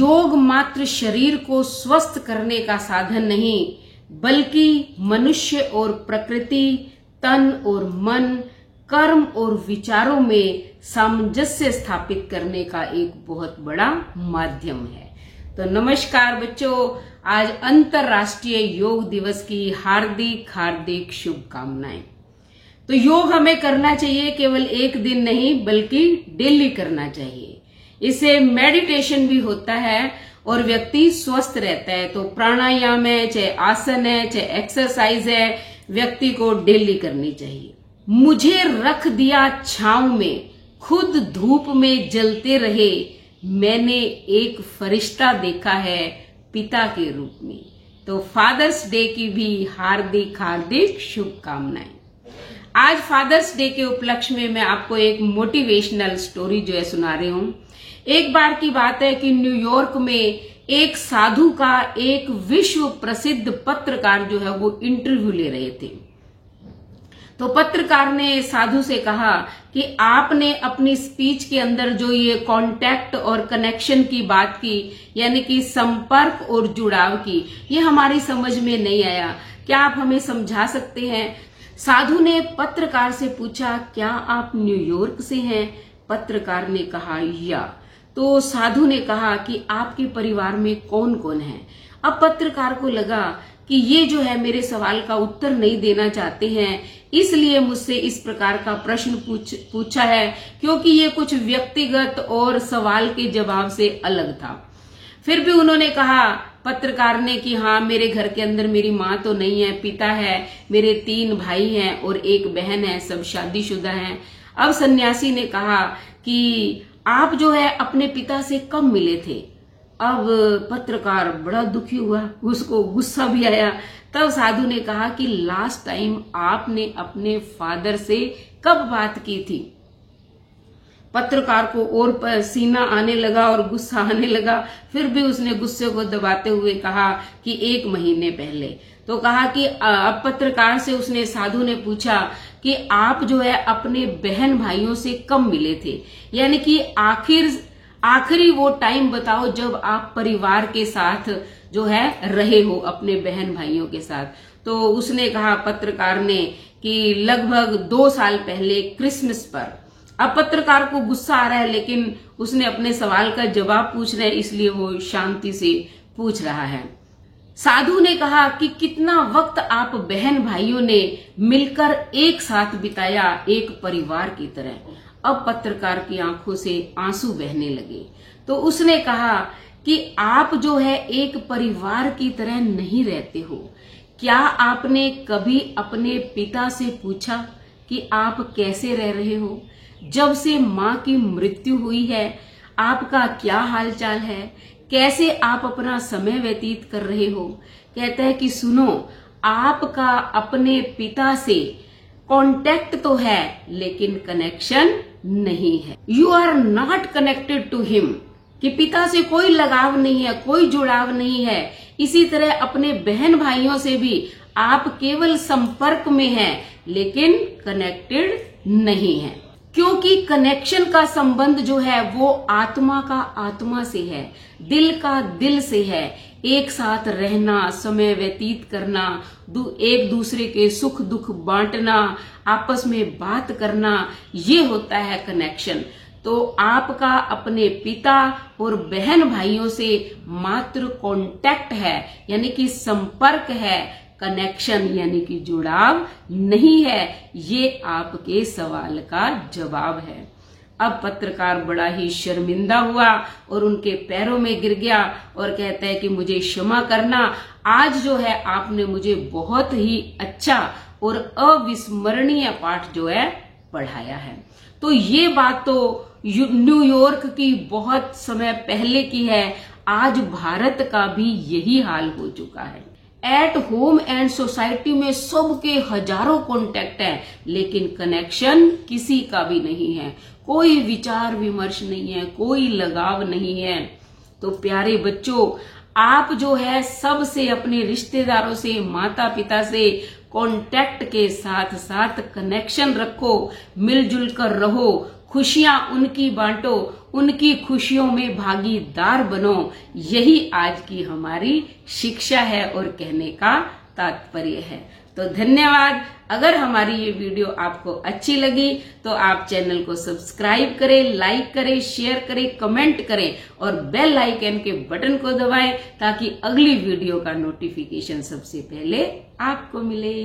योग मात्र शरीर को स्वस्थ करने का साधन नहीं, बल्कि मनुष्य और प्रकृति, तन और मन, कर्म और विचारों में सामंजस्य स्थापित करने का एक बहुत बड़ा माध्यम है। तो नमस्कार बच्चों, आज अंतर्राष्ट्रीय योग दिवस की हार्दिक हार्दिक शुभकामनाएं। तो योग हमें करना चाहिए, केवल एक दिन नहीं बल्कि डेली करना चाहिए। इससे मेडिटेशन भी होता है और व्यक्ति स्वस्थ रहता है। तो प्राणायाम है, चाहे आसन है, चाहे एक्सरसाइज है, व्यक्ति को डेली करनी चाहिए। मुझे रख दिया छांव में, खुद धूप में जलते रहे, मैंने एक फरिश्ता देखा है पिता के रूप में। तो फादर्स डे की भी हार्दिक हार्दिक शुभकामनाएं। आज फादर्स डे के उपलक्ष्य में मैं आपको एक मोटिवेशनल स्टोरी जो है सुना रही हूं। एक बार की बात है कि न्यूयॉर्क में एक साधु का एक विश्व प्रसिद्ध पत्रकार जो है वो इंटरव्यू ले रहे थे। तो पत्रकार ने साधु से कहा कि आपने अपनी स्पीच के अंदर जो ये कांटेक्ट और कनेक्शन की बात की, यानी कि संपर्क और जुड़ाव की, ये हमारी समझ में नहीं आया, क्या आप हमें समझा सकते हैं? साधु ने पत्रकार से पूछा, क्या आप न्यूयॉर्क से हैं? पत्रकार ने कहा या। तो साधु ने कहा कि आपके परिवार में कौन कौन है? अब पत्रकार को लगा कि ये जो है मेरे सवाल का उत्तर नहीं देना चाहते हैं, इसलिए मुझसे इस प्रकार का प्रश्न पूछा है, क्योंकि ये कुछ व्यक्तिगत और सवाल के जवाब से अलग था। फिर भी उन्होंने कहा, पत्रकार ने, कि हाँ, मेरे घर के अंदर मेरी माँ तो नहीं है, पिता है, मेरे 3 भाई हैं और 1 बहन है, सब शादीशुदा हैं। अब सन्यासी ने कहा कि आप जो है अपने पिता से कब मिले थे? अब पत्रकार बड़ा दुखी हुआ, उसको गुस्सा भी आया। तब साधु ने कहा कि लास्ट टाइम आपने अपने फादर से कब बात की थी? पत्रकार को और पसीना आने लगा और गुस्सा आने लगा। फिर भी उसने गुस्से को दबाते हुए कहा कि 1 महीने पहले। तो कहा कि अब पत्रकार से उसने, साधु ने पूछा कि आप जो है अपने बहन भाइयों से कब मिले थे, यानी कि आखिरी वो टाइम बताओ जब आप परिवार के साथ जो है रहे हो, अपने बहन भाइयों के साथ। तो उसने कहा, पत्रकार ने, कि लगभग 2 साल पहले क्रिसमस पर। अब पत्रकार को गुस्सा आ रहा है, लेकिन उसने अपने सवाल का जवाब पूछ रहे हैं, इसलिए वो शांति से पूछ रहा है। साधु ने कहा कि कितना वक्त आप बहन भाइयों ने मिलकर एक साथ बिताया, एक परिवार की तरह। अब पत्रकार की आंखों से आंसू बहने लगे। तो उसने कहा कि आप जो है एक परिवार की तरह नहीं रहते हो। क्या आपने कभी अपने पिता से पूछा कि आप कैसे रह रहे हो? जब से माँ की मृत्यु हुई है, आपका क्या हालचाल है? कैसे आप अपना समय व्यतीत कर रहे हो? कहता है कि सुनो, आपका अपने पिता से कांटेक्ट तो है, लेकिन कनेक्शन नहीं है। You are not connected to him, कि पिता से कोई लगाव नहीं है, कोई जुड़ाव नहीं है। इसी तरह अपने बहन भाइयों से भी आप केवल संपर्क में हैं, लेकिन कनेक्टेड नहीं है। क्योंकि कनेक्शन का संबंध जो है वो आत्मा का आत्मा से है, दिल का दिल से है। एक साथ रहना, समय व्यतीत करना, एक दूसरे के सुख दुख बांटना, आपस में बात करना, ये होता है कनेक्शन। तो आपका अपने पिता और बहन भाइयों से मात्र कांटेक्ट है, यानी कि संपर्क है, कनेक्शन यानी कि जुड़ाव नहीं है। ये आपके सवाल का जवाब है। अब पत्रकार बड़ा ही शर्मिंदा हुआ और उनके पैरों में गिर गया और कहता है कि मुझे क्षमा करना, आज जो है आपने मुझे बहुत ही अच्छा और अविस्मरणीय पाठ जो है पढ़ाया है। तो ये बात तो न्यूयॉर्क की बहुत समय पहले की है। आज भारत का भी यही हाल हो चुका है। एट होम एंड सोसाइटी में सबके हजारों कॉन्टेक्ट हैं, लेकिन कनेक्शन किसी का भी नहीं है। कोई विचार विमर्श नहीं है, कोई लगाव नहीं है। तो प्यारे बच्चों, आप जो है सबसे, अपने रिश्तेदारों से, माता पिता से, कांटेक्ट के साथ साथ कनेक्शन रखो, मिलजुल कर रहो, खुशियां उनकी बांटो, उनकी खुशियों में भागीदार बनो। यही आज की हमारी शिक्षा है और कहने का तात्पर्य है। तो धन्यवाद। अगर हमारी ये वीडियो आपको अच्छी लगी तो आप चैनल को सब्सक्राइब करें, लाइक करें, शेयर करें, कमेंट करें और बेल आइकन के बटन को दबाएं ताकि अगली वीडियो का नोटिफिकेशन सबसे पहले आपको मिले।